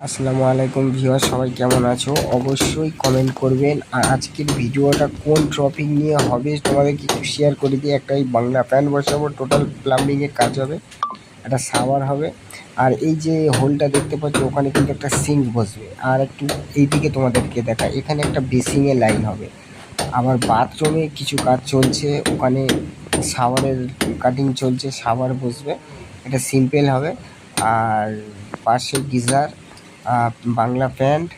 আসসালামু আলাইকুম ভিউয়ার, সবাই কেমন আছো? অবশ্যই কমেন্ট করবেন। আর আজকের ভিডিওটা কোন টপিক নিয়ে হবে তোমাদেরকে একটু শেয়ার করে দিই। একটা বাংলা ফ্যান বসাবো, টোটাল প্লাম্বিংয়ের কাজ হবে, একটা শাওয়ার হবে, আর এই যে হোলটা দেখতে পাচ্ছ ওখানে কিন্তু একটা সিঙ্ক বসবে। আর একটু এইদিকে তোমাদেরকে দেখা, এখানে একটা বেসিংয়ের লাইন হবে। আবার বাথরুমে কিছু কাজ চলছে, ওখানে শাওয়ারের কাটিং চলছে, শাওয়ার বসবে, এটা সিম্পল হবে। আর পাশে গিজার, বাংলা প্যান্ট,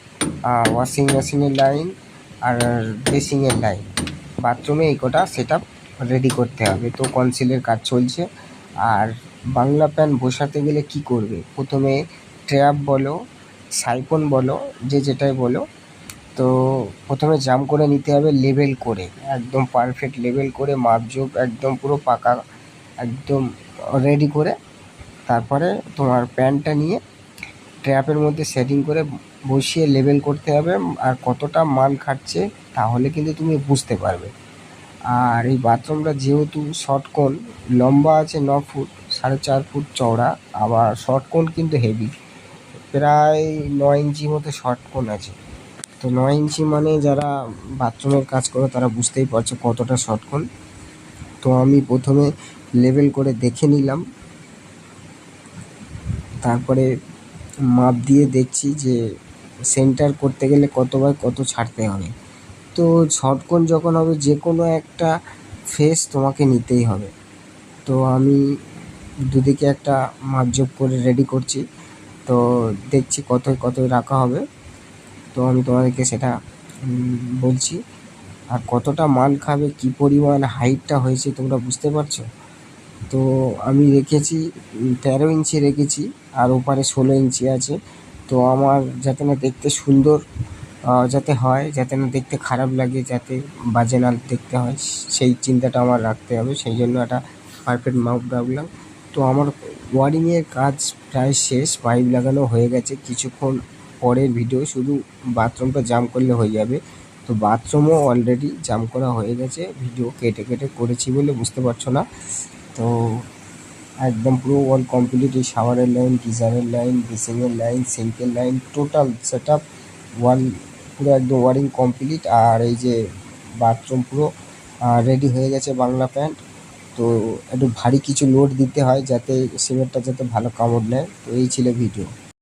ওয়াশিং মেশিনের লাইন আর ড্রেসিংয়ের লাইন, বাথরুমে এই কটা সেট আপ রেডি করতে হবে। তো কনসিলের কাজ চলছে। আর বাংলা প্যান বসাতে গেলে কি করবে, প্রথমে ট্র্যাপ বলো, সাইফন বলো, যে যেটাই বলো, তো প্রথমে জাম করে নিতে হবে, লেবেল করে, একদম পারফেক্ট লেবেল করে, মাপজোক একদম পুরো পাকা একদম রেডি করে, তারপরে তোমার প্যানটা নিয়ে ট্র্যাপের মধ্যে সেটিং করে বসিয়ে লেবেল করতে হবে। আর কতটা মান খাটছে তাহলে কিন্তু তুমি বুঝতে পারবে। আর এই বাথরুমটা যেহেতু শর্টকোণ, লম্বা আছে 9 ফুট, 4.5 ফুট চওড়া, আবার শর্টকোণ কিন্তু হেভি, প্রায় 9 ইঞ্চি মতো শর্টকোণ আছে। তো 9 ইঞ্চি মানে যারা বাথরুমের কাজ করে তারা বুঝতেই পারছো কতটা শর্টকোণ। তো আমি প্রথমে লেবেল করে দেখে নিলাম, তারপরে মাপ দিয়ে দেখছি যে সেন্টার করতে গেলে কত বাই কত ছাড়তে হবে। তো শর্টকোণ যখন হবে যে কোনো একটা ফেস তোমাকে নিতেই হবে। তো আমি দুদিকে একটা মাপজোক করে রেডি করছি, তো দেখছি কতই রাখা হবে। তো আমি তোমাদেরকে সেটা বলছি। আর কতটা মান খাবে, কী পরিমাণ হাইটটা হয়েছে তোমরা বুঝতে পারছো। তো আমি রেখেছি 13 ইঞ্চি রেখেছি, আর ওপারে 16 ইঞ্চি আছে। তো আমার যাতে না দেখতে সুন্দর যাতে হয়, যাতে না দেখতে খারাপ লাগে, যাতে বাজে না দেখতে হয়, সেই চিন্তাটা আমার রাখতে হবে। সেই জন্য একটা পারফেক্ট মাপ রাখলাম। তো আমার ওয়ারিংয়ের কাজ প্রায় শেষ, পাইপ লাগানো হয়ে গেছে। কিছুক্ষণ পরের ভিডিও, শুধু বাথরুমটা জাম করলে হয়ে যাবে। তো বাথরুমও অলরেডি জাম করা হয়ে গেছে, ভিডিও কেটে কেটে করেছি বলে বুঝতে পারছো না। তো একদম পুরো ওয়াল কমপ্লিট, এই শাওয়ারের লাইন, গিজারের লাইন, বেসিংয়ের লাইন, সিঙ্কের line, total set up wall পুরো একদম ওয়ারিং কমপ্লিট। আর এই যে বাথরুম পুরো রেডি হয়ে গেছে বাংলা প্যান্ট। তো একটু ভারী কিছু লোড দিতে হয় যাতে সিমেন্টটা যাতে ভালো কামড় নেয়। তো এই ছিল ভিডিও।